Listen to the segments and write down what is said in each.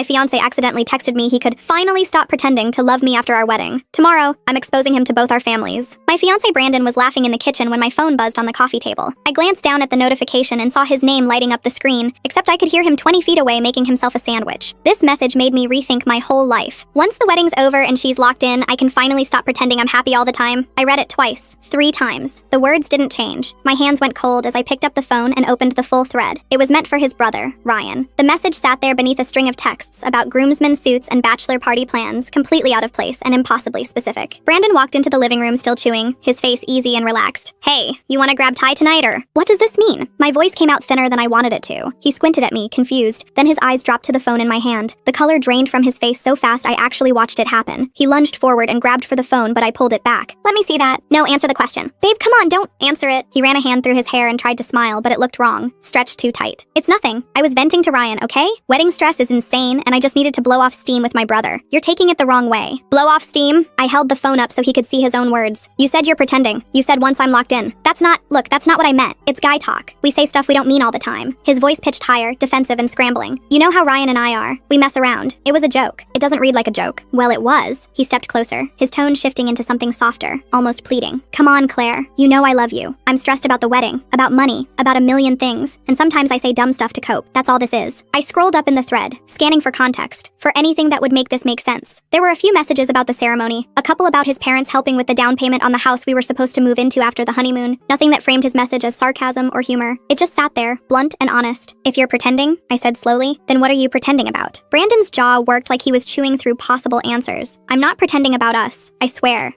My fiancé accidentally texted me he could finally stop pretending to love me after our wedding. Tomorrow, I'm exposing him to both our families. My fiancé Brandon was laughing in the kitchen when my phone buzzed on the coffee table. I glanced down at the notification and saw his name lighting up the screen, except I could hear him 20 feet away making himself a sandwich. This message made me rethink my whole life. Once the wedding's over and she's locked in, I can finally stop pretending I'm happy all the time. I read it twice, 3 times. The words didn't change. My hands went cold as I picked up the phone and opened the full thread. It was meant for his brother, Ryan. The message sat there beneath a string of texts about groomsmen suits and bachelor party plans, completely out of place and impossibly specific. Brandon walked into the living room still chewing, his face easy and relaxed. Hey, you want to grab Ty tonight or? What does this mean? My voice came out thinner than I wanted it to. He squinted at me, confused. Then his eyes dropped to the phone in my hand. The color drained from his face so fast I actually watched it happen. He lunged forward and grabbed for the phone, but I pulled it back. Let me see that. No, answer the question. Babe, come on, don't answer it. He ran a hand through his hair and tried to smile, but it looked wrong. Stretched too tight. It's nothing. I was venting to Ryan, okay? Wedding stress is insane, and I just needed to blow off steam with my brother. You're taking it the wrong way. Blow off steam? I held the phone up so he could see his own words. You said you're pretending. You said once I'm locked in. That's not what I meant. It's guy talk. We say stuff we don't mean all the time. His voice pitched higher, defensive and scrambling. You know how Ryan and I are. We mess around. It was a joke. It doesn't read like a joke. Well, it was. He stepped closer, his tone shifting into something softer, almost pleading. Come on, Claire. You know I love you. I'm stressed about the wedding, about money, about a million things, and sometimes I say dumb stuff to cope. That's all this is. I scrolled up in the thread, scanning for context, for anything that would make this make sense. There were a few messages about the ceremony, a couple about his parents helping with the down payment on the house we were supposed to move into after the honeymoon, nothing that framed his message as sarcasm or humor. It just sat there, blunt and honest. If you're pretending, I said slowly, then what are you pretending about? Brandon's jaw worked like he was chewing through possible answers. I'm not pretending about us. I swear.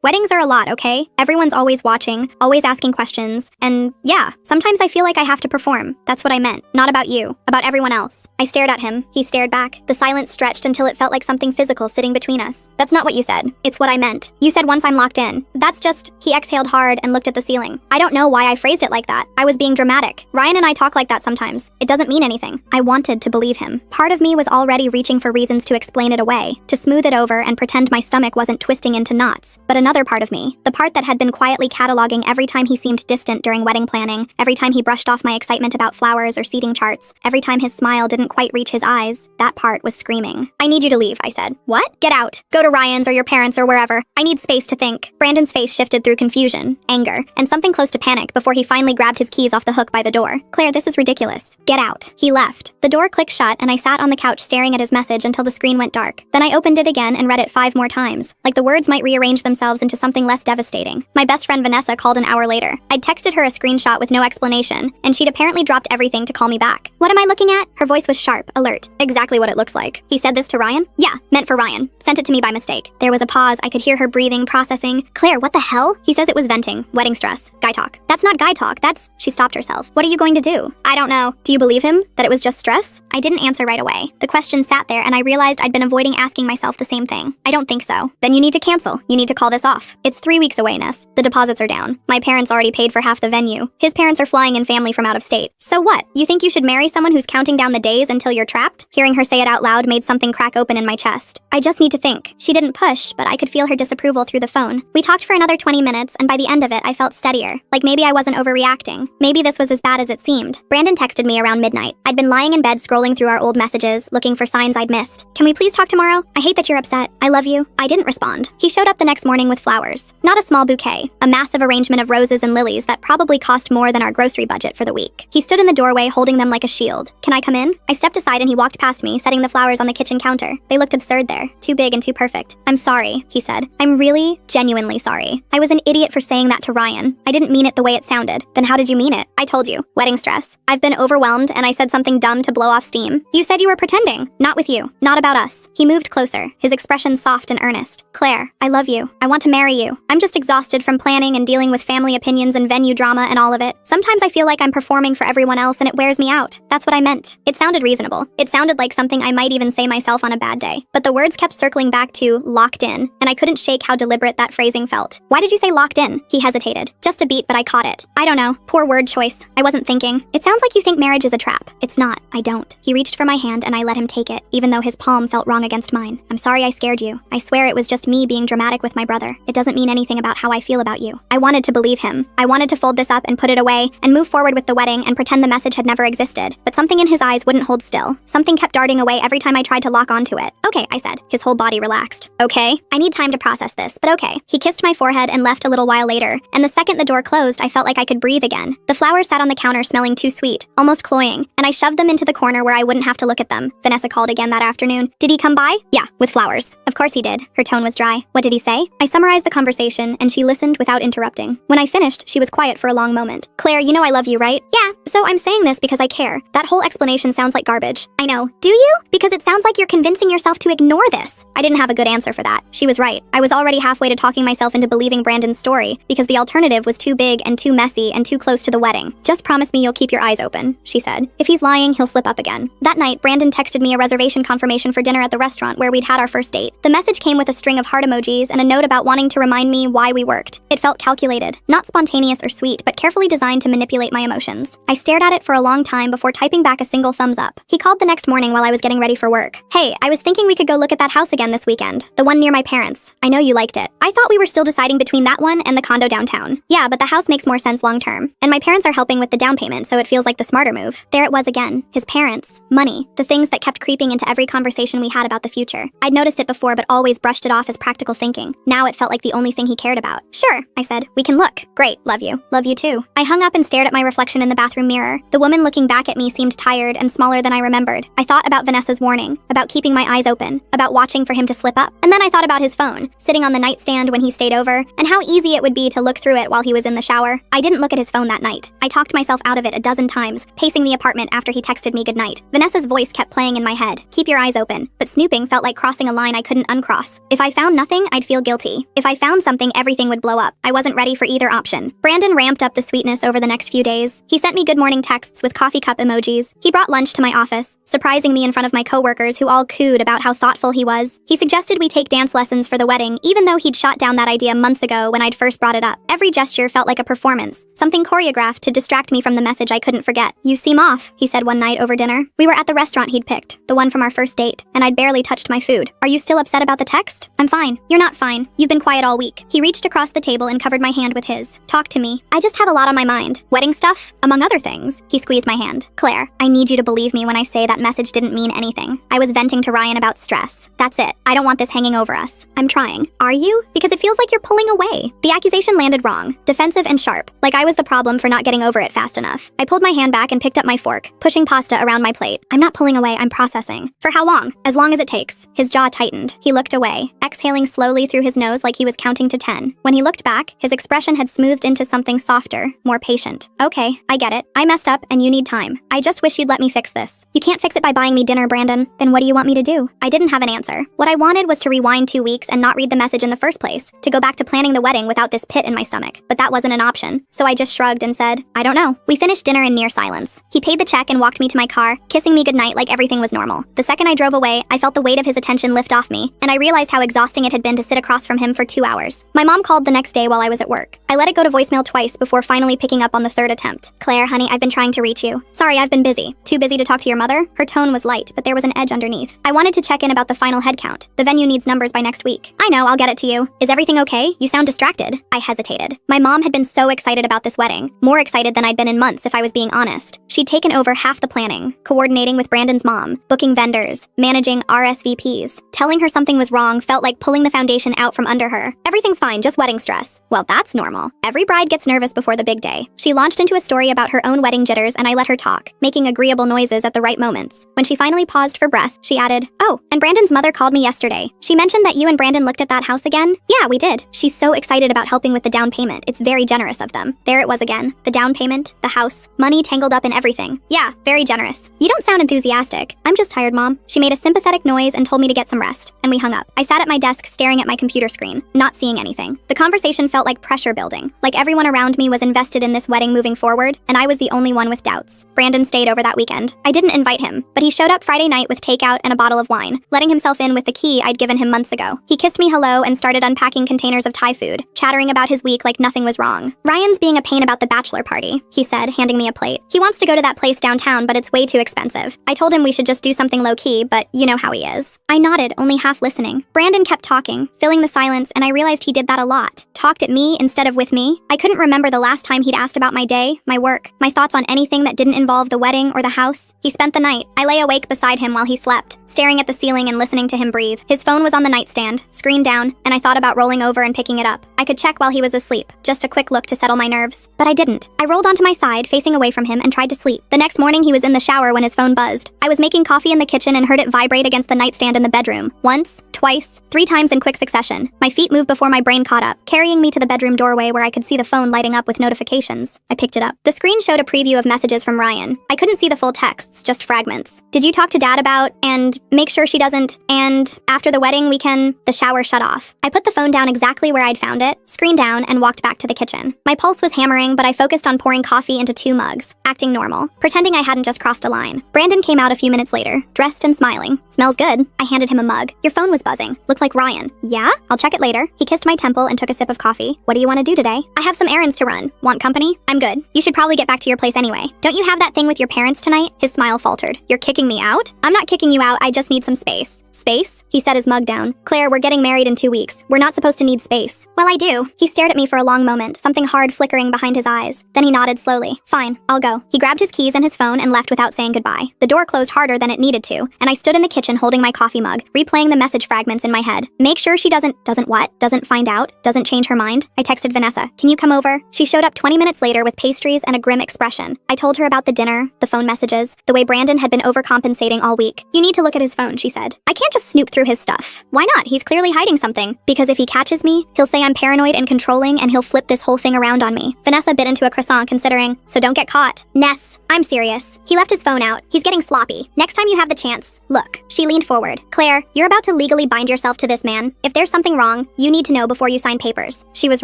Weddings are a lot, okay? Everyone's always watching, always asking questions, and yeah, sometimes I feel like I have to perform. That's what I meant. Not about you, about everyone else. I stared at him. He stared back. The silence stretched until it felt like something physical sitting between us. That's not what you said. It's what I meant. You said once I'm locked in. That's just... He exhaled hard and looked at the ceiling. I don't know why I phrased it like that. I was being dramatic. Ryan and I talk like that sometimes. It doesn't mean anything. I wanted to believe him. Part of me was already reaching for reasons to explain it away, to smooth it over and pretend my stomach wasn't twisting into knots. But another part of me, the part that had been quietly cataloging every time he seemed distant during wedding planning, every time he brushed off my excitement about flowers or seating charts, every time his smile didn't quite reach his eyes, that part was screaming. I need you to leave, I said. What? Get out. Go to Ryan's or your parents or wherever. I need space to think. Brandon's face shifted through confusion, anger, and something close to panic before he finally grabbed his keys off the hook by the door. Claire, this is ridiculous. Get out. He left. The door clicked shut and I sat on the couch staring at his message until the screen went dark. Then I opened it again and read it 5 more times, like the words might rearrange themselves into something less devastating. My best friend Vanessa called an hour later. I'd texted her a screenshot with no explanation, and she'd apparently dropped everything to call me back. What am I looking at? Her voice was sharp, alert. Exactly what it looks like. He said this to Ryan? Yeah, meant for Ryan. Sent it to me by mistake. There was a pause. I could hear her breathing, processing. Claire, what the hell? He says it was venting, wedding stress, guy talk. That's not guy talk, that's... She stopped herself. What are you going to do? I don't know. Do you believe him? That it was just stress? I didn't answer right away. The question sat there and I realized I'd been avoiding asking myself the same thing. I don't think so. Then you need to cancel. You need to call this off. It's 3 weeks away, Ness. The deposits are down. My parents already paid for half the venue. His parents are flying in family from out of state. So what? You think you should marry someone who's counting down the days until you're trapped? Hearing her say it out loud made something crack open in my chest. I just need to think. She didn't push, but I could feel her disapproval through the phone. We talked for another 20 minutes, and by the end of it, I felt steadier. Like maybe I wasn't overreacting. Maybe this was as bad as it seemed. Brandon texted me around midnight. I'd been lying in bed scrolling through our old messages, looking for signs I'd missed. Can we please talk tomorrow? I hate that you're upset. I love you. I didn't respond. He showed up the next morning with flowers. Not a small bouquet. A massive arrangement of roses and lilies that probably cost more than our grocery budget for the week. He stood in the doorway holding them like a shield. Can I come in? I stepped aside and he walked past me, setting the flowers on the kitchen counter. They looked absurd there. Too big and too perfect. I'm sorry, he said. I'm really, genuinely sorry. I was an idiot for saying that to Ryan. I didn't mean it the way it sounded. Then how did you mean it? I told you. Wedding stress. I've been overwhelmed and I said something dumb to blow off steam. You said you were pretending. Not with you. Not about us. He moved closer, his expression soft and earnest. Claire, I love you. I want to marry you. I'm just exhausted from planning and dealing with family opinions and venue drama and all of it. Sometimes I feel like I'm performing for everyone else and it wears me out. That's what I meant. It sounded reasonable. It sounded like something I might even say myself on a bad day. But the words kept circling back to locked in, and I couldn't shake how deliberate that phrasing felt. Why did you say locked in? He hesitated. Just a beat, but I caught it. I don't know. Poor word choice. I wasn't thinking. It sounds like you think marriage is a trap. It's not. I don't. He reached for my hand and I let him take it, even though his palm felt wrong against mine. I'm sorry I scared you. I swear it was just me being dramatic with my brother. It doesn't mean anything about how I feel about you. I wanted to believe him. I wanted to fold this up and put it away and move forward with the wedding and pretend the message had never existed. But something in his eyes wouldn't hold hold still. Something kept darting away every time I tried to lock onto it. Okay, I said. His whole body relaxed. Okay? I need time to process this, but okay. He kissed my forehead and left a little while later, and the second the door closed, I felt like I could breathe again. The flowers sat on the counter smelling too sweet, almost cloying, and I shoved them into the corner where I wouldn't have to look at them. Vanessa called again that afternoon. Did he come by? Yeah, with flowers. Of course he did. Her tone was dry. What did he say? I summarized the conversation, and she listened without interrupting. When I finished, she was quiet for a long moment. Claire, you know I love you, right? Yeah, so I'm saying this because I care. That whole explanation sounds like garbage. I know. Do you? Because it sounds like you're convincing yourself to ignore this. I didn't have a good answer for that. She was right. I was already halfway to talking myself into believing Brandon's story because the alternative was too big and too messy and too close to the wedding. Just promise me you'll keep your eyes open, she said. If he's lying, he'll slip up again. That night, Brandon texted me a reservation confirmation for dinner at the restaurant where we'd had our first date. The message came with a string of heart emojis and a note about wanting to remind me why we worked. It felt calculated, not spontaneous or sweet, but carefully designed to manipulate my emotions. I stared at it for a long time before typing back a single thumbs up. He called the next morning while I was getting ready for work. Hey, I was thinking we could go look at that house again this weekend, the one near my parents. I know you liked it. I thought we were still deciding between that one and the condo downtown. Yeah, but the house makes more sense long term. And my parents are helping with the down payment, so it feels like the smarter move. There it was again. His parents. Money. The things that kept creeping into every conversation we had about the future. I'd noticed it before but always brushed it off as practical thinking. Now it felt like the only thing he cared about. Sure, I said. We can look. Great, love you. Love you too. I hung up and stared at my reflection in the bathroom mirror. The woman looking back at me seemed tired and smaller than I remembered. I thought about Vanessa's warning, about keeping my eyes open, about watching for him to slip up. And then I thought about his phone, sitting on the nightstand when he stayed over, and how easy it would be to look through it while he was in the shower. I didn't look at his phone that night. I talked myself out of it a dozen times, pacing the apartment after he texted me goodnight. Vanessa's voice kept playing in my head. Keep your eyes open. But snooping felt like crossing a line I couldn't uncross. If I found nothing, I'd feel guilty. If I found something, everything would blow up. I wasn't ready for either option. Brandon ramped up the sweetness over the next few days. He sent me good morning texts with coffee cup emojis. He brought lunch to my office, surprising me in front of my coworkers who all cooed about how thoughtful he was. He suggested we take dance lessons for the wedding, even though he'd shot down that idea months ago when I'd first brought it up. Every gesture felt like a performance, something choreographed to distract me from the message I couldn't forget. You seem off, he said one night over dinner. We were at the restaurant he'd picked, the one from our first date, and I'd barely touched my food. Are you still upset about the text? I'm fine. You're not fine. You've been quiet all week. He reached across the table and covered my hand with his. Talk to me. I just have a lot on my mind. Wedding stuff, among other things. He squeezed my hand. Claire, I need you to believe me when I say that message didn't mean anything. I was venting to Ryan about stress. That's it. I don't want this hanging over us. I'm trying. Are you? Because it feels like you're pulling away. The accusation landed wrong, defensive and sharp, like I was the problem for not getting over it fast enough. I pulled my hand back and picked up my fork, pushing pasta around my plate. I'm not pulling away, I'm processing. For how long? As long as it takes. His jaw tightened. He looked away, exhaling slowly through his nose like he was counting to 10. When he looked back, his expression had smoothed into something softer, more patient. Okay, I get it. I messed up and you need time. I just wish you'd let me fix this. You can't fix it by buying me dinner, Brandon. Then what do you want me to do? I didn't have an answer. What I wanted was to rewind 2 weeks and not read the message in the first place, to go back to planning the wedding without this pit in my stomach. But that wasn't an option. So I just shrugged and said, I don't know. We finished dinner in near silence. He paid the check and walked me to my car, kissing me goodnight like everything was normal. The second I drove away, I felt the weight of his attention lift off me, and I realized how exhausting it had been to sit across from him for 2 hours. My mom called the next day while I was at work. I let it go to voicemail twice before finally picking up on the third attempt. Claire, honey, I've been trying to reach you. Sorry, I've been busy. Too busy to talk to your mother? Her tone was light, but there was an edge underneath. I wanted to check in about the final head count. The venue needs numbers by next week. I know, I'll get it to you. Is everything okay? You sound distracted. I hesitated. My mom had been so excited about this wedding. More excited than I'd been in months, if I was being honest. She'd taken over half the planning, coordinating with Brandon's mom, booking vendors, managing RSVPs. Telling her something was wrong felt like pulling the foundation out from under her. Everything's fine, just wedding stress. Well, that's normal. Every bride gets nervous before the big day. She launched into a story about her own wedding jitters and I let her talk, making agreeable noises at the right moments. When she finally paused for breath, she added, Oh, and Brandon's mother called me yesterday. She mentioned that you and Brandon looked at that house again? Yeah, we did. She's so excited about helping with the down payment. It's very generous of them. There it was again. The down payment, the house, money tangled up in everything. Yeah, very generous. You don't sound enthusiastic. I'm just tired, Mom. She made a sympathetic noise and told me to get some rest, and we hung up. I sat at my desk staring at my computer screen, not seeing anything. The conversation felt like pressure building, like everyone around me was invested in this wedding moving forward, and I was the only one with doubts. Brandon stayed over that weekend. I didn't invite him, but he showed up Friday night with takeout and a bottle of wine, letting himself in with the key I'd given him months ago. He kissed me hello and started unpacking containers of Thai food, chattering about his week like nothing was wrong. Ryan's being a pain about the bachelor party, he said, handing me a plate. He wants to go to that place downtown, but it's way too expensive. I told him we should just do something low-key, but you know how he is. I nodded, only half listening. Brandon kept talking, filling the silence, and I realized he did that a lot. talked at me instead of with me. I couldn't remember the last time he'd asked about my day, my work, my thoughts on anything that didn't involve the wedding or the house. He spent the night. I lay awake beside him while he slept, staring at the ceiling and listening to him breathe. His phone was on the nightstand, screen down, and I thought about rolling over and picking it up. I could check while he was asleep, just a quick look to settle my nerves. But I didn't. I rolled onto my side, facing away from him, and tried to sleep. The next morning, he was in the shower when his phone buzzed. I was making coffee in the kitchen and heard it vibrate against the nightstand in the bedroom. Once, twice, 3 times in quick succession. My feet moved before my brain caught up, carrying me to the bedroom doorway where I could see the phone lighting up with notifications. I picked it up. The screen showed a preview of messages from Ryan. I couldn't see the full texts, just fragments. Did you talk to Dad about, and make sure she doesn't, and after the wedding we can... The shower shut off. I put the phone down exactly where I'd found it, screen down, and walked back to the kitchen. My pulse was hammering, but I focused on pouring coffee into 2 mugs, acting normal, pretending I hadn't just crossed a line. Brandon came out a few minutes later, dressed and smiling. Smells good. I handed him a mug. Your phone was buzzing. Looks like Ryan. Yeah? I'll check it later. He kissed my temple and took a sip of coffee. What do you want to do today? I have some errands to run. Want company? I'm good. You should probably get back to your place anyway. Don't you have that thing with your parents tonight? His smile faltered. You're kicking me out? I'm not kicking you out, I just need some space. Space? He set his mug down. Claire, we're getting married in 2 weeks. We're not supposed to need space. Well, I do. He stared at me for a long moment, something hard flickering behind his eyes. Then he nodded slowly. Fine, I'll go. He grabbed his keys and his phone and left without saying goodbye. The door closed harder than it needed to, and I stood in the kitchen holding my coffee mug, replaying the message fragments in my head. Make sure she doesn't what? Doesn't find out? Doesn't change her mind? I texted Vanessa. Can you come over? She showed up 20 minutes later with pastries and a grim expression. I told her about the dinner, the phone messages, the way Brandon had been overcompensating all week. You need to look at his phone, she said. I can't just snoop through his stuff. Why not? He's clearly hiding something. Because if he catches me, he'll say I'm paranoid and controlling and he'll flip this whole thing around on me. Vanessa bit into a croissant considering, so don't get caught. Ness, I'm serious. He left his phone out. He's getting sloppy. Next time you have the chance, look. She leaned forward. Claire, you're about to legally bind yourself to this man. If there's something wrong, you need to know before you sign papers. She was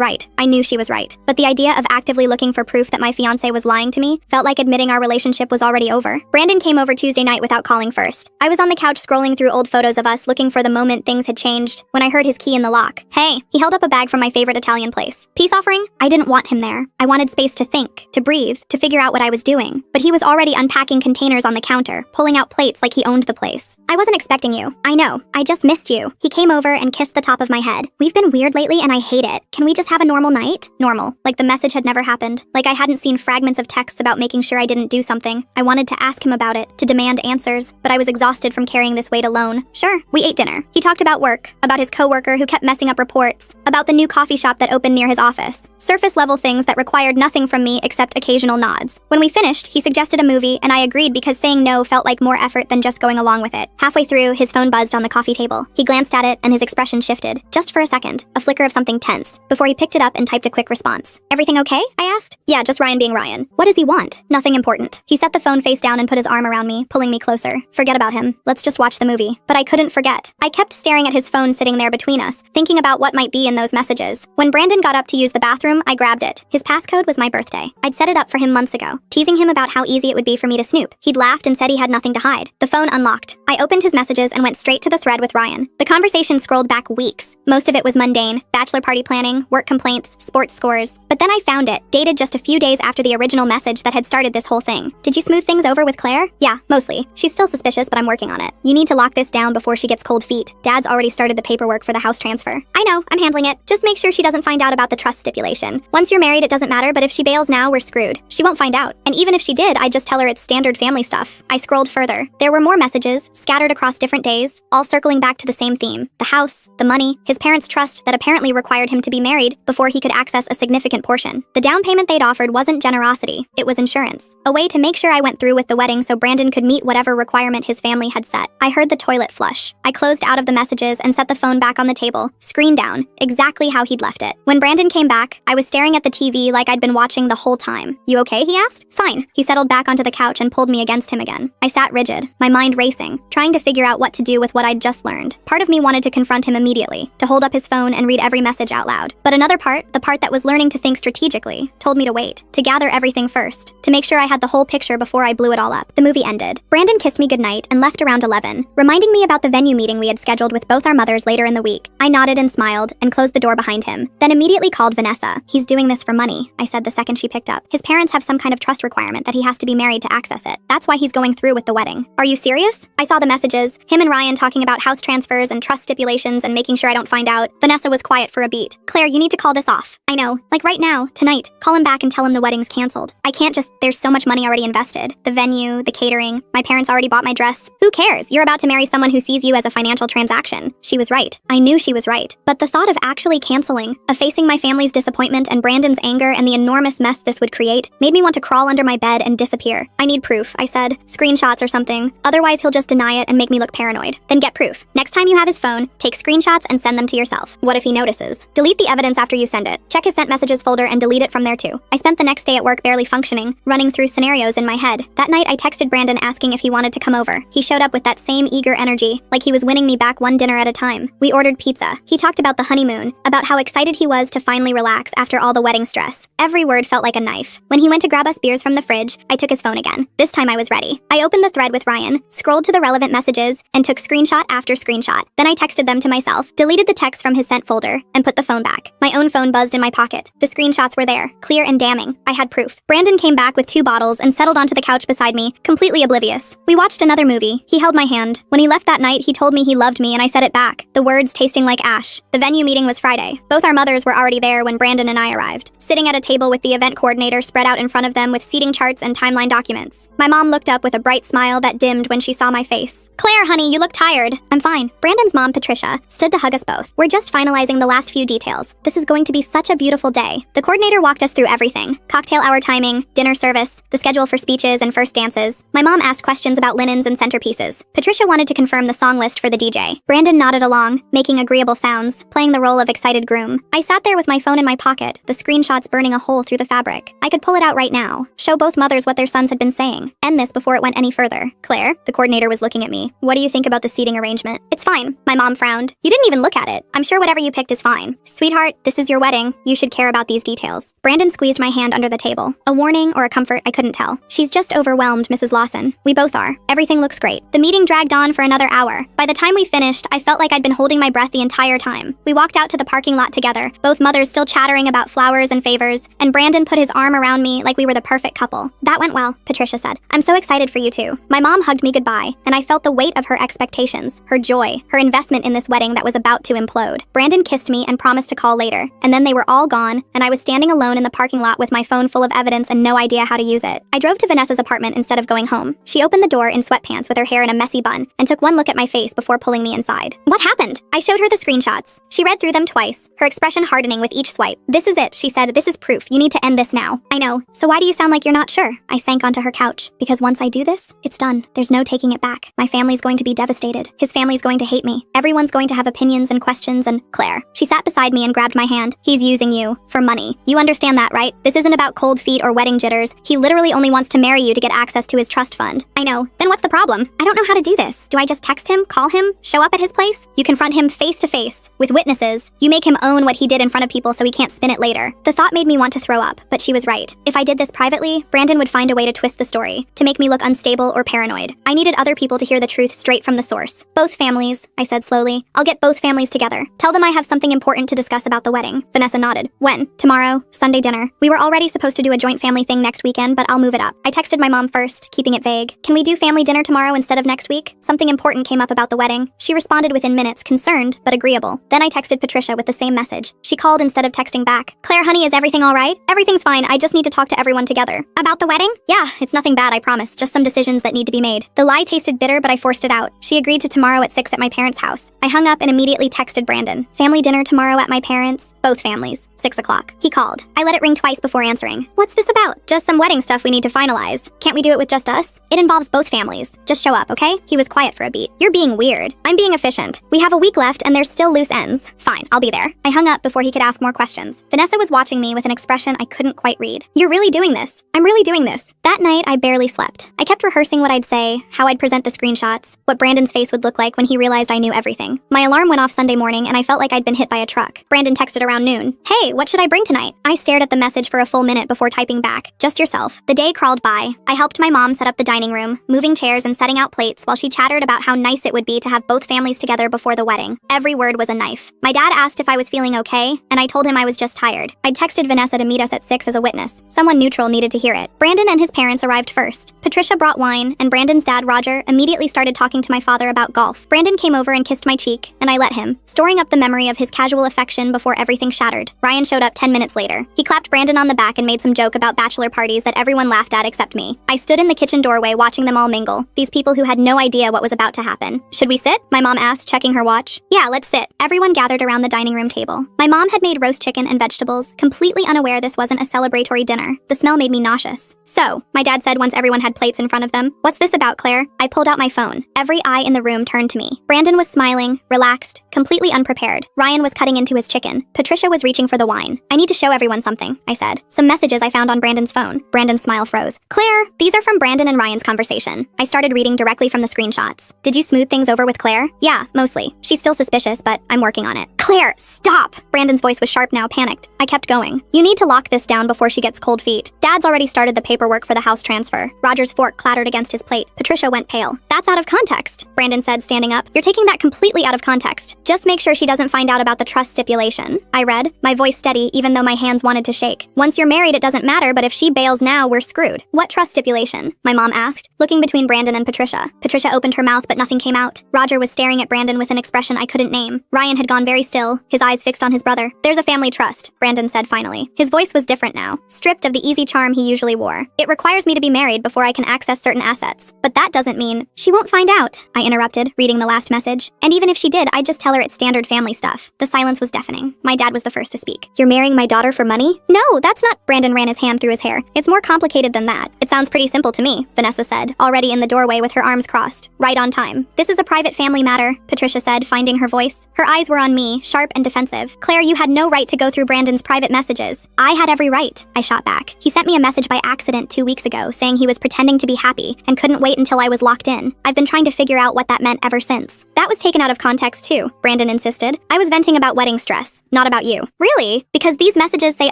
right. I knew she was right. But the idea of actively looking for proof that my fiancé was lying to me felt like admitting our relationship was already over. Brandon came over Tuesday night without calling first. I was on the couch scrolling through old photos of us looking for the moment things had changed when I heard his key in the lock. Hey, he held up a bag from my favorite Italian place. Peace offering? I didn't want him there. I wanted space to think, to breathe, to figure out what I was doing. But he was already unpacking containers on the counter, pulling out plates like he owned the place. I wasn't expecting you. I know. I just missed you. He came over and kissed the top of my head. We've been weird lately and I hate it. Can we just have a normal night? Normal. Like the message had never happened. Like I hadn't seen fragments of texts about making sure I didn't do something. I wanted to ask him about it, to demand answers, but I was exhausted from carrying this weight alone. Sure, we ate dinner. He talked about work, about his coworker who kept messing up reports, about the new coffee shop that opened near his office. Surface-level things that required nothing from me except occasional nods. When we finished, he suggested a movie, and I agreed because saying no felt like more effort than just going along with it. Halfway through, his phone buzzed on the coffee table. He glanced at it, and his expression shifted. Just for a second, a flicker of something tense, before he picked it up and typed a quick response. Everything okay? I asked. Yeah, just Ryan being Ryan. What does he want? Nothing important. He set the phone face down and put his arm around me, pulling me closer. Forget about him. Let's just watch the movie. But I couldn't forget. I kept staring at his phone sitting there between us, thinking about what might be in those messages. When Brandon got up to use the bathroom, I grabbed it. His passcode was my birthday. I'd set it up for him months ago, teasing him about how easy it would be for me to snoop. He'd laughed and said he had nothing to hide. The phone unlocked. I opened his messages and went straight to the thread with Ryan. The conversation scrolled back weeks. Most of it was mundane, bachelor party planning, work complaints, sports scores. But then I found it, dated just a few days after the original message that had started this whole thing. Did you smooth things over with Claire? Yeah, mostly. She's still suspicious, but I'm working on it. You need to lock this down before she gets cold feet. Dad's already started the paperwork for the house transfer. I know, I'm handling it. Just make sure she doesn't find out about the trust stipulation. Once you're married, it doesn't matter, but if she bails now, we're screwed. She won't find out. And even if she did, I'd just tell her it's standard family stuff. I scrolled further. There were more messages, scattered across different days, all circling back to the same theme. The house, the money, his parents' trust that apparently required him to be married before he could access a significant portion. The down payment they'd offered wasn't generosity, it was insurance. A way to make sure I went through with the wedding so Brandon could meet whatever requirement his family had set. I heard the toilet flush. I closed out of the messages and set the phone back on the table, screen down, exactly how he'd left it. When Brandon came back, I was staring at the TV like I'd been watching the whole time. You okay? He asked. Fine. He settled back onto the couch and pulled me against him again. I sat rigid, my mind racing, trying to figure out what to do with what I'd just learned. Part of me wanted to confront him immediately, to hold up his phone and read every message out loud. But another part, the part that was learning to think strategically, told me to wait, to gather everything first, to make sure I had the whole picture before I blew it all up. The movie ended. Brandon kissed me goodnight and left around 11, reminding me about the venue meeting we had scheduled with both our mothers later in the week. I nodded and smiled and closed the door behind him, then immediately called Vanessa. He's doing this for money, I said the second she picked up. His parents have some kind of trust requirement that he has to be married to access it. That's why he's going through with the wedding. Are you serious? I saw the the messages, him and Ryan talking about house transfers and trust stipulations and making sure I don't find out. Vanessa was quiet for a beat. Claire, you need to call this off. I know. Like right now, tonight. Call him back and tell him the wedding's canceled. I can't just, there's so much money already invested. The venue, the catering, my parents already bought my dress. Who cares? You're about to marry someone who sees you as a financial transaction. She was right. I knew she was right. But the thought of actually canceling, of facing my family's disappointment and Brandon's anger and the enormous mess this would create, made me want to crawl under my bed and disappear. I need proof, I said. Screenshots or something. Otherwise he'll just deny it and make me look paranoid. Then get proof. Next time you have his phone, take screenshots and send them to yourself. What if he notices? Delete the evidence after you send it. Check his sent messages folder and delete it from there too. I spent the next day at work barely functioning, running through scenarios in my head. That night I texted Brandon asking if he wanted to come over. He showed up with that same eager energy, like he was winning me back one dinner at a time. We ordered pizza. He talked about the honeymoon, about how excited he was to finally relax after all the wedding stress. Every word felt like a knife. When he went to grab us beers from the fridge, I took his phone again. This time I was ready. I opened the thread with Ryan, scrolled to the relevant messages, and took screenshot after screenshot. Then I texted them to myself, deleted the text from his sent folder, and put the phone back. My own phone buzzed in my pocket. The screenshots were there, clear and damning. I had proof. Brandon came back with 2 bottles and settled onto the couch beside me, completely oblivious. We watched another movie. He held my hand. When he left that night, he told me he loved me and I said it back, the words tasting like ash. The venue meeting was Friday. Both our mothers were already there when Brandon and I arrived, sitting at a table with the event coordinator spread out in front of them with seating charts and timeline documents. My mom looked up with a bright smile that dimmed when she saw my face. Claire, honey, you look tired. I'm fine. Brandon's mom, Patricia, stood to hug us both. We're just finalizing the last few details. This is going to be such a beautiful day. The coordinator walked us through everything. Cocktail hour timing, dinner service, the schedule for speeches and first dances. My mom asked questions about linens and centerpieces. Patricia wanted to confirm the song list for the DJ. Brandon nodded along, making agreeable sounds, playing the role of excited groom. I sat there with my phone in my pocket, the screenshots burning a hole through the fabric. I could pull it out right now, show both mothers what their sons had been saying, end this before it went any further. Claire, the coordinator was looking at me. What do you think about the seating arrangement? It's fine. My mom frowned. You didn't even look at it. I'm sure whatever you picked is fine. Sweetheart, this is your wedding. You should care about these details. Brandon squeezed my hand under the table. A warning or a comfort, I couldn't tell. She's just overwhelmed, Mrs. Lawson. We both are. Everything looks great. The meeting dragged on for another hour. By the time we finished, I felt like I'd been holding my breath the entire time. We walked out to the parking lot together, both mothers still chattering about flowers and favors, and Brandon put his arm around me like we were the perfect couple. That went well, Patricia said. I'm so excited for you two. My mom hugged me goodbye, and I felt the weight of her expectations, her joy, her investment in this wedding that was about to implode. Brandon kissed me and promised to call later, and then they were all gone, and I was standing alone in the parking lot with my phone full of evidence and no idea how to use it. I drove to Vanessa's apartment instead of going home. She opened the door in sweatpants with her hair in a messy bun and took one look at my face before pulling me inside. What happened? I showed her the screenshots. She read through them twice, her expression hardening with each swipe. This is it, she said. This is proof. You need to end this now. I know. So why do you sound like you're not sure? I sank onto her couch. Because once I do this, it's done. There's no taking it back. My family's going to be devastated. His family's going to hate me. Everyone's going to have opinions and questions and Claire. She sat beside me and grabbed my hand. He's using you. For money. You understand that, right? This isn't about cold feet or wedding jitters. He literally only wants to marry you to get access to his trust fund. I know. Then what's the problem? I don't know how to do this. Do I just text him, call him, show up at his place? You confront him face to face, with witnesses. You make him own what he did in front of people so he can't spin it later. The thought made me want to throw up, but she was right. If I did this privately, Brandon would find a way to twist the story, to make me look unstable or paranoid. I needed other people to hear the truth straight from the source. Both families, I said slowly. I'll get both families together. Tell them I have something important to discuss about the wedding. Vanessa nodded. When? Tomorrow? Sunday dinner. We were already supposed to do a joint family thing next weekend, but I'll move it up. I texted my mom first, keeping it vague. Can we do family dinner tomorrow instead of next week? Something important came up about the wedding. She responded within minutes, concerned, but agreeable. Then I texted Patricia with the same message. She called instead of texting back. Claire, honey, is everything all right? Everything's fine. I just need to talk to everyone together. About the wedding? Yeah, it's nothing bad, I promise. Just some decisions that need to be made. The lie tasted bitter, but I forced it out. She agreed to tomorrow at 6 at my parents' house. I hung up and immediately texted Brandon. Family dinner tomorrow at my parents'. Both families. 6 o'clock. He called. I let it ring twice before answering. What's this about? Just some wedding stuff we need to finalize. Can't we do it with just us? It involves both families. Just show up, okay? He was quiet for a beat. You're being weird. I'm being efficient. We have a week left and there's still loose ends. Fine, I'll be there. I hung up before he could ask more questions. Vanessa was watching me with an expression I couldn't quite read. You're really doing this. I'm really doing this. That night, I barely slept. I kept rehearsing what I'd say, how I'd present the screenshots, what Brandon's face would look like when he realized I knew everything. My alarm went off Sunday morning and I felt like I'd been hit by a truck. Brandon texted around noon. Hey, what should I bring tonight? I stared at the message for a full minute before typing back. Just yourself. The day crawled by. I helped my mom set up the dining room, moving chairs and setting out plates while she chattered about how nice it would be to have both families together before the wedding. Every word was a knife. My dad asked if I was feeling okay, and I told him I was just tired. I'd texted Vanessa to meet us at 6 as a witness. Someone neutral needed to hear it. Brandon and his parents arrived first. Patricia brought wine, and Brandon's dad, Roger, immediately started talking to my father about golf. Brandon came over and kissed my cheek, and I let him, storing up the memory of his casual affection before everything shattered. Ryan showed up 10 minutes later. He clapped Brandon on the back and made some joke about bachelor parties that everyone laughed at except me. I stood in the kitchen doorway watching them all mingle, these people who had no idea what was about to happen. Should we sit? My mom asked, checking her watch. Yeah, let's sit. Everyone gathered around the dining room table. My mom had made roast chicken and vegetables, completely unaware this wasn't a celebratory dinner. The smell made me nauseous. So, my dad said once everyone had plates in front of them, "What's this about, Claire?" I pulled out my phone. Every eye in the room turned to me. Brandon was smiling, relaxed, completely unprepared. Ryan was cutting into his chicken. Patricia was reaching for the wine. "I need to show everyone something," I said. "Some messages I found on Brandon's phone." Brandon's smile froze. "Claire, these are from Brandon and Ryan's conversation." I started reading directly from the screenshots. "Did you smooth things over with Claire?" "Yeah, mostly. She's still suspicious, but I'm working on it." "Claire, stop!" Brandon's voice was sharp now, panicked. I kept going. "You need to lock this down before she gets cold feet. Dad's already started the paperwork for the house transfer." Roger's fork clattered against his plate. Patricia went pale. "That's out of context," Brandon said, standing up. "You're taking that completely out of context. Just make sure she doesn't find out about the trust stipulation." I read, my voice steady even though my hands wanted to shake. "Once you're married, it doesn't matter, but if she bails now, we're screwed." "What trust stipulation?" my mom asked, looking between Brandon and Patricia. Patricia opened her mouth, but nothing came out. Roger was staring at Brandon with an expression I couldn't name. Ryan had gone very still, his eyes fixed on his brother. "There's a family trust," Brandon said finally. His voice was different now, stripped of the easy charm he usually wore. "It requires me to be married before I can access certain assets. But that doesn't mean—" "She won't find out," I interrupted, reading the last message. "And even if she did, I'd just tell her it's standard family stuff." The silence was deafening. My dad was the first to speak. "You're marrying my daughter for money?" "No, that's not—" Brandon ran his hand through his hair. "It's more complicated than that. It sounds pretty simple to me," Vanessa said, already in the doorway with her arms crossed. "Right on time." "This is a private family matter," Patricia said, finding her voice. Her eyes were on me, sharp and defensive. "Claire, you had no right to go through Brandon's private messages." "I had every right," I shot back. "He sent me a message by accident 2 weeks ago saying he was pretending to be happy and couldn't wait until I was locked in. I've been trying to figure out what that meant ever since." "That was taken out of context too," Brandon insisted. "I was venting about wedding stress, not about you." "Really? Because these messages say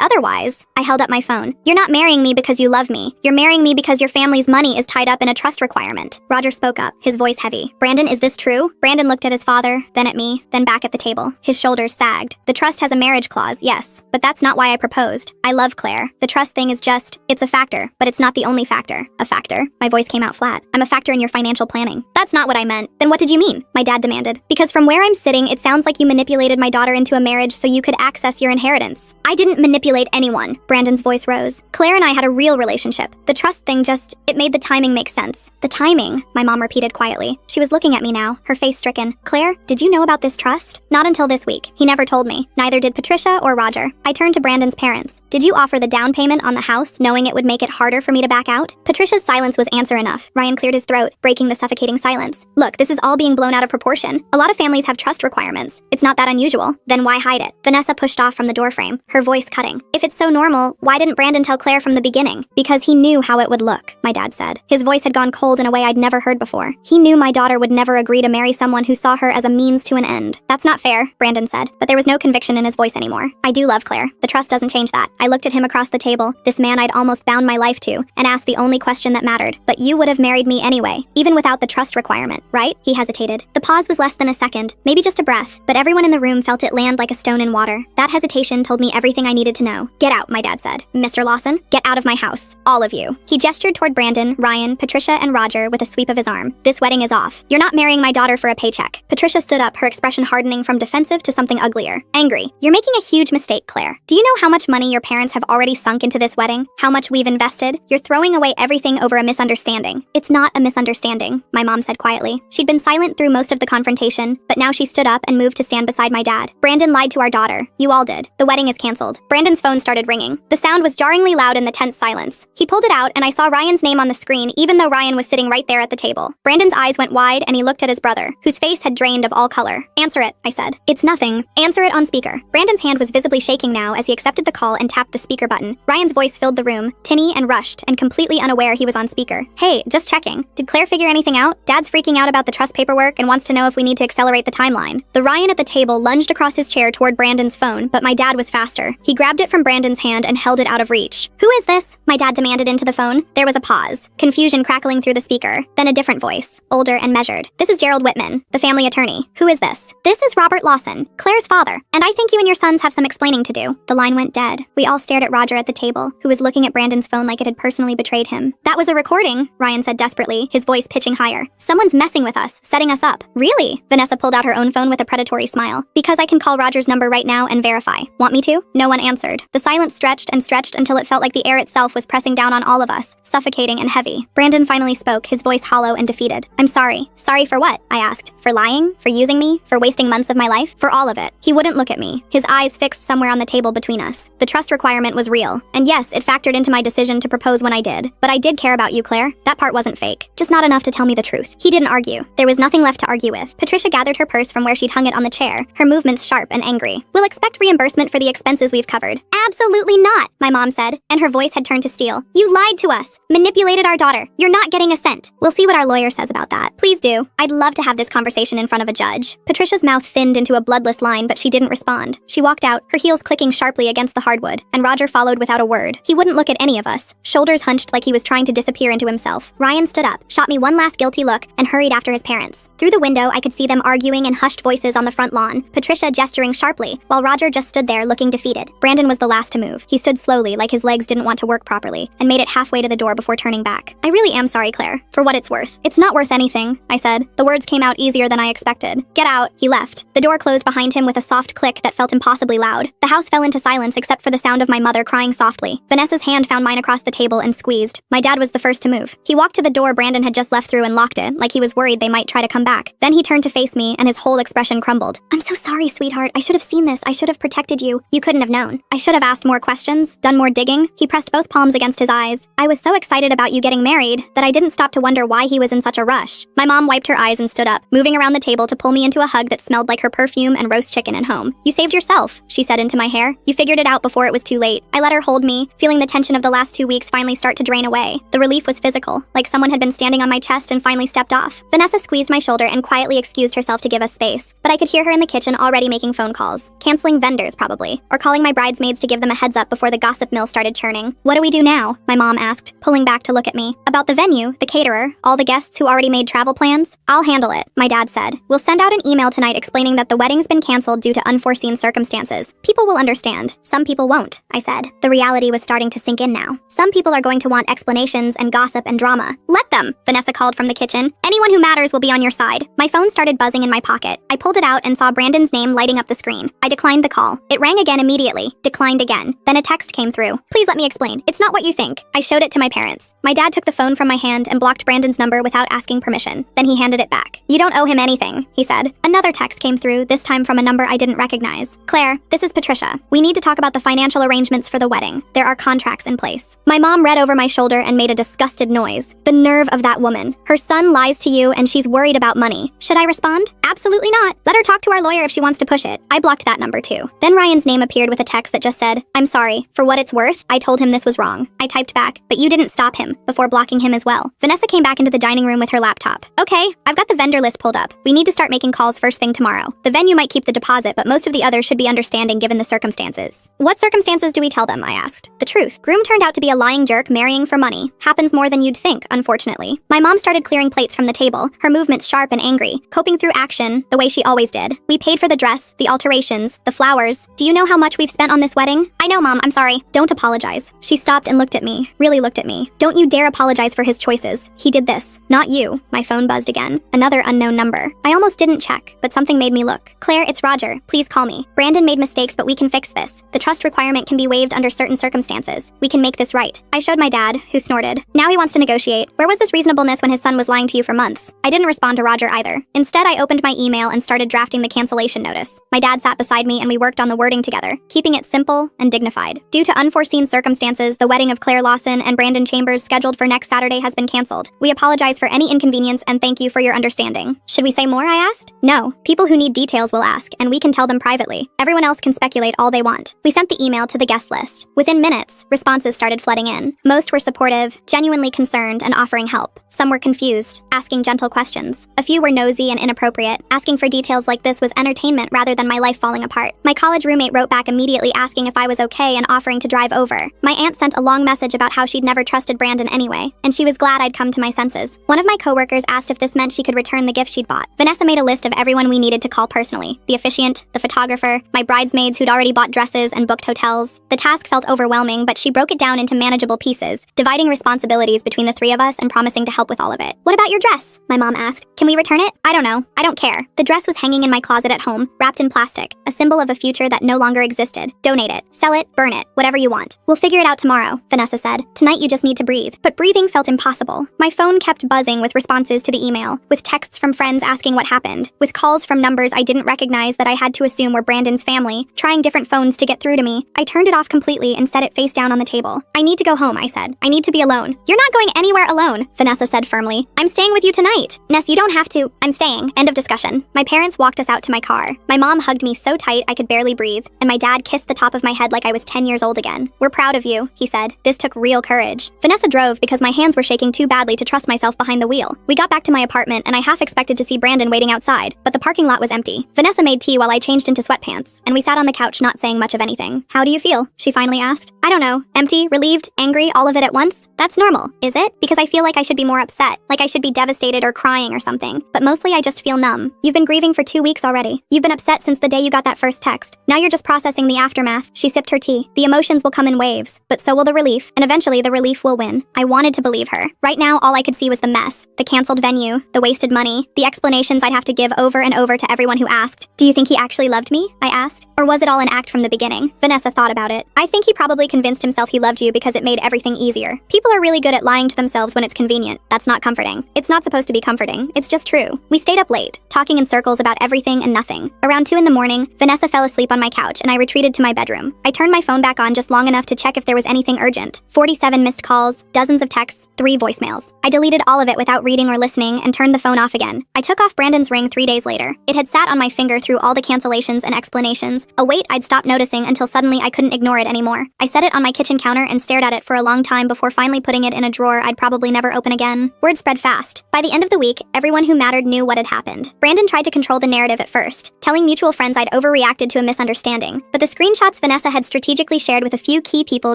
otherwise." I held up my phone. "You're not marrying me because you love me. You're marrying me because your family's money is tied up in a trust requirement." Roger spoke up, his voice heavy. "Brandon, is this true?" Brandon looked at his father, then at me, then back at the table. His shoulders sagged. "The trust has a marriage clause, yes, but that's not why I proposed. I love Claire. The trust thing is just, it's a factor, but it's not the only factor." "A factor?" My voice came out flat. "I'm a factor in your financial planning." "That's not what I meant." "Then what did you mean?" my dad demanded. "Because from where I'm sitting, it sounds like you manipulated my daughter into a marriage so you could access your inheritance." "I didn't manipulate anyone." Brandon's voice rose. "Claire and I had a real relationship. The trust thing just, it made the timing make sense." "The timing," my mom repeated quietly. She was looking at me now, her face stricken. "Claire, did you know about this trust?" "Not until this week. He never told me. Neither did Patricia or Roger." I turned to Brandon's parents. "Did you offer the down payment on the house knowing it would make it harder for me to back out?" Patricia's silence was answer enough. Ryan cleared his throat, breaking the suffocating silence. "Look, this is all being blown out of proportion. A lot of families have trust requirements. It's not that unusual. Then why hide it?" Vanessa pushed off from the doorframe, her voice cutting. "If it's so normal, why didn't Brandon tell Claire from the beginning?" "Because he knew how it would look," my dad said. His voice had gone cold in a way I'd never heard before. "He knew my daughter would never agree to marry someone who saw her as a means to an end." "That's not fair," Brandon said, but there was no conviction in his voice anymore. "I do love Claire. The trust doesn't change that." I looked at him across the table, this man I'd almost bound my life to, and asked the only question that mattered. "But you would have married me anyway, even without the trust requirement, right?" He hesitated. The pause was less than a second, maybe just a breath, but everyone in the room felt it land like a stone in water. That hesitation told me everything I needed to know. "Get out," my dad said. "Mr. Lawson, get out of my house. All of you." He gestured toward Brandon, Ryan, Patricia, and Roger with a sweep of his arm. "This wedding is off. You're not marrying my daughter for a paycheck." Patricia stood up, her expression hardening from defensive to something uglier. Angry. "You're making a huge mistake, Claire. Do you know how much money your parents have already sunk into this wedding? How much we've invested? You're throwing away everything over a misunderstanding." "It's not a misunderstanding," my mom said quietly. She'd been silent through most of the confrontation, but now she stood up and moved to stand beside my dad. "Brandon lied to our daughter. You all did. The wedding is canceled." Brandon's phone started ringing. The sound was jarringly loud in the tense silence. He pulled it out, and I saw Ryan's name on the screen, even though Ryan was sitting right there at the table. Brandon's eyes went wide, and he looked at his brother, whose face had drained of all color. "Answer it," I said. "It's nothing." Nothing. Answer it on speaker. Brandon's hand was visibly shaking now as he accepted the call and tapped the speaker button. Ryan's voice filled the room, tinny and rushed, and completely unaware he was on speaker. Hey, just checking. Did Claire figure anything out? Dad's freaking out about the trust paperwork and wants to know if we need to accelerate the timeline. The Ryan at the table lunged across his chair toward Brandon's phone, but my dad was faster. He grabbed it from Brandon's hand and held it out of reach. Who is this? My dad demanded into the phone. There was a pause, confusion crackling through the speaker, then a different voice, older and measured. This is Gerald Whitman, the family attorney. Who is this? This is Robert Lawson, Claire's father, and I think you and your sons have some explaining to do. The line went dead. We all stared at Roger at the table, who was looking at Brandon's phone like it had personally betrayed him. That was a recording, Ryan said desperately, his voice pitching higher. Someone's messing with us, setting us up. Really? Vanessa pulled out her own phone with a predatory smile. Because I can call Roger's number right now and verify. Want me to? No one answered. The silence stretched and stretched until it felt like the air itself was pressing down on all of us, suffocating and heavy. Brandon finally spoke, his voice hollow and defeated. I'm sorry. Sorry for what? I asked. For lying? For using me? For wasting months of my life? For all of it. He wouldn't look at me, his eyes fixed somewhere on the table between us. The trust requirement was real, and yes, it factored into my decision to propose when I did. But I did care about you, Claire. That part wasn't fake. Just not enough to tell me the truth. He didn't argue. There was nothing left to argue with. Patricia gathered her purse from where she'd hung it on the chair, her movements sharp and angry. We'll expect reimbursement for the expenses we've covered. Absolutely not, my mom said, and her voice had turned to steel. You lied to us, manipulated our daughter. You're not getting a cent. We'll see what our lawyer says about that. Please do. I'd love to have this conversation in front of a judge. Patricia's mouth thinned into a bloodless line, but she didn't respond. She walked out, her heels clicking sharply against the hardwood, and Roger followed without a word. He wouldn't look at any of us, shoulders hunched like he was trying to disappear into himself. Ryan stood up, shot me one last guilty look, and hurried after his parents. Through the window, I could see them arguing in hushed voices on the front lawn, Patricia gesturing sharply, while Roger just stood there looking defeated. Brandon was the last to move. He stood slowly, like his legs didn't want to work properly, and made it halfway to the door before turning back. I really am sorry, Claire, for what it's worth. It's not worth anything, I said. The words came out easier than I expected. Get out. He left. The door closed behind him with a soft click that felt impossibly loud. The house fell into silence except for the sound of my mother crying softly. Vanessa's hand found mine across the table and squeezed. My dad was the first to move. He walked to the door Brandon had just left through and locked it, like he was worried they might try to come back. Then he turned to face me, and his whole expression crumbled. I'm so sorry, sweetheart. I should have seen this. I should have protected you. You couldn't have known. I should have asked more questions, done more digging. He pressed both palms against his eyes. I was so excited about you getting married that I didn't stop to wonder why he was in such a rush. My mom wiped her eyes and stood up, moving around the table to pull me into a hug that smelled like her perfume and roast chicken at home. You saved yourself, she said into my hair. You figured it out before it was too late. I let her hold me, feeling the tension of the last 2 weeks finally start to drain away. The relief was physical, like someone had been standing on my chest and finally stepped off. Vanessa squeezed my shoulder and quietly excused herself to give us space, but I could hear her in the kitchen already making phone calls, canceling vendors probably, or calling my bridesmaids to give them a heads up before the gossip mill started churning. What do we do now? My mom asked, pulling back to look at me. About the venue, the caterer, all the guests who already made travel plans? I'll handle it, my dad said. We'll send out an email tonight explaining that the wedding's been canceled due to unforeseen circumstances. People will understand. Some people won't, I said. The reality was starting to sink in now. Some people are going to want explanations and gossip and drama. Let them, Vanessa called from the kitchen. Anyone who matters will be on your side. My phone started buzzing in my pocket. I pulled it out and saw Brandon's name lighting up the screen. I declined the call. It rang again immediately. Declined again. Then a text came through. Please let me explain. It's not what you think. I showed it to my parents. My dad took the phone from my hand and blocked Brandon's number without asking permission. Then he handed it back. You don't owe him anything, he said. Another text came through, this time from a number I didn't recognize. Claire, this is Patricia. We need to talk about the financial arrangements for the wedding. There are contracts in place. My mom read over my shoulder and made a disgusted noise. The nerve of that woman. Her son lies to you and she's worried about money. Should I respond? Absolutely not. Let her talk to our lawyer if she wants to push it. I blocked that number too. Then Ryan's name appeared with a text that just said, I'm sorry. For what it's worth, I told him this was wrong. I typed back, but you didn't stop him, before blocking him as well. Vanessa came back into the dining room with her laptop. Okay, I've got the vendor list pulled up. We need to start making calls first thing tomorrow. The venue might keep the deposit, but most of the others should be understanding given the circumstances. What circumstances do we tell them? I asked. The truth. Groom turned out to be a lying jerk marrying for money. Happens more than you'd think, unfortunately. My mom started clearing plates from the table, her movements sharp and angry, coping through action the way she always did. We paid for the dress, the alterations, the flowers. Do you know how much we've spent on this wedding? I know, Mom, I'm sorry. Don't apologize. She stopped and looked at me, really looked at me. Don't you dare apologize for his choices. He did this. Not you. My phone buzzed again. Another unknown number. I almost didn't check, but something made me look. Claire, it's Roger. Please call me. Brandon made mistakes, but we can fix this. The trust requirement can be waived under certain circumstances. We can make this right. I showed my dad, who snorted. Now he wants to negotiate. Where was this reasonableness when his son was lying to you for months? I didn't respond to Roger either. Instead, I opened my email and started started drafting the cancellation notice. My dad sat beside me and we worked on the wording together, keeping it simple and dignified. Due to unforeseen circumstances, the wedding of Claire Lawson and Brandon Chambers scheduled for next Saturday has been canceled. We apologize for any inconvenience and thank you for your understanding. Should we say more, I asked? No. People who need details will ask, and we can tell them privately. Everyone else can speculate all they want. We sent the email to the guest list. Within minutes, responses started flooding in. Most were supportive, genuinely concerned, and offering help. Some were confused, asking gentle questions. A few were nosy and inappropriate, asking for details like this was entertainment rather than my life falling apart. My college roommate wrote back immediately asking if I was okay and offering to drive over. My aunt sent a long message about how she'd never trusted Brandon anyway, and she was glad I'd come to my senses. One of my coworkers asked if this meant she could return the gift she'd bought. Vanessa made a list of everyone we needed to call personally: the officiant, the photographer, my bridesmaids who'd already bought dresses and booked hotels. The task felt overwhelming, but she broke it down into manageable pieces, dividing responsibilities between the three of us and promising to help with all of it. What about your dress? My mom asked. Can we return it? I don't know. I don't care. The dress was hanging in my closet at home, wrapped in plastic, a symbol of a future that no longer existed. Donate it. Sell it. Burn it. Whatever you want. We'll figure it out tomorrow, Vanessa said. Tonight you just need to breathe. But breathing felt impossible. My phone kept buzzing with responses to the email, with texts from friends asking what happened, with calls from numbers I didn't recognize that I had to assume were Brandon's family, trying different phones to get through to me. I turned it off completely and set it face down on the table. I need to go home, I said. I need to be alone. You're not going anywhere alone, Vanessa said firmly. I'm staying with you tonight. Ness, you don't have to. I'm staying. End of discussion. My parents walked us out to my car. My mom hugged me so tight I could barely breathe, and my dad kissed the top of my head like I was 10 years old again. We're proud of you, he said. This took real courage. Vanessa drove because my hands were shaking too badly to trust myself behind the wheel. We got back to my apartment and I half expected to see Brandon waiting outside, but the parking lot was empty. Vanessa made tea while I changed into sweatpants, and we sat on the couch not saying much of anything. How do you feel? She finally asked. I don't know. Empty, relieved, angry, all of it at once? That's normal, is it? Because I feel like I should be more upset, like I should be devastated or crying or something. But mostly I just feel numb. You've been grieving for 2 weeks already. You've been upset since the day you got that first text. Now you're just processing the aftermath. She sipped her tea. The emotions will come in waves, but so will the relief, and eventually the relief will win. I wanted to believe her. Right now, all I could see was the mess, the canceled venue, the wasted money, the explanations I'd have to give over and over to everyone who asked. Do you think he actually loved me? I asked. Or was it all an act from the beginning? Vanessa thought about it. I think he probably convinced himself he loved you because it made everything easier. People are really good at lying to themselves when it's convenient. That's not comforting. It's not supposed to be comforting. It's just true. We stayed up late, talking in circles about everything and nothing. Around 2 a.m, Vanessa fell asleep on my couch and I retreated to my bedroom. I turned my phone back on just long enough to check if there was anything urgent. 47 missed calls, dozens of texts, 3 voicemails. I deleted all of it without reading or listening and turned the phone off again. I took off Brandon's ring 3 days later. It had sat on my finger through all the cancellations and explanations, a weight I'd stopped noticing until suddenly I couldn't ignore it anymore. I set it on my kitchen counter and stared at it for a long time before finally putting it in a drawer I'd probably never open again. Word spread fast. By the end of the week, everyone who mattered knew what had happened. Brandon tried to control the narrative at first, telling mutual friends I'd overreacted to a misunderstanding. But the screenshots Vanessa had strategically shared with a few key people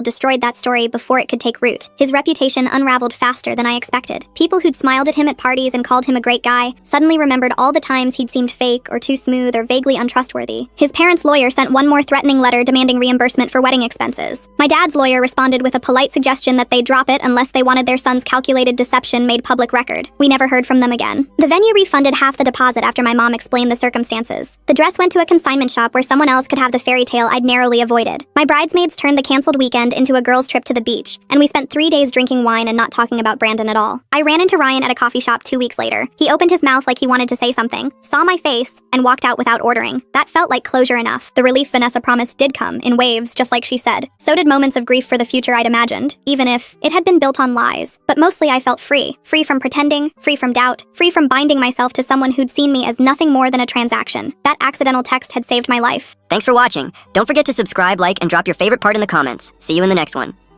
destroyed that story before it could take root. His reputation unraveled faster than I expected. People who'd smiled at him at parties and called him a great guy suddenly remembered all the times he'd seemed fake or too smooth or vaguely untrustworthy. His parents' lawyer sent one more threatening letter demanding reimbursement for wedding expenses. My dad's lawyer responded with a polite suggestion that they drop it unless they wanted their son's calculated deception made public record. We never heard from them again. The venue refunded half the deposit after my mom explained the circumstances. The dress went to a consignment shop where someone else could have the fairy tale I'd narrowly avoided. My bridesmaids turned the canceled weekend into a girls' trip to the beach, and we spent 3 days drinking wine and not talking about Brandon at all. I ran into Ryan at a coffee shop 2 weeks later. He opened his mouth like he wanted to say something, saw my face, and walked out without ordering. That felt like closure enough. The relief Vanessa promised did come, in waves, just like she said. So did moments of grief for the future I'd imagined, even if it had been built on lies. But mostly I felt free. Free from pretending, free from doubt, free from binding myself to someone who'd seen me as nothing more than a transaction. That accidental text had saved my life. Thanks for watching. Don't forget to subscribe, like, and drop your favorite part in the comments. See you in the next one.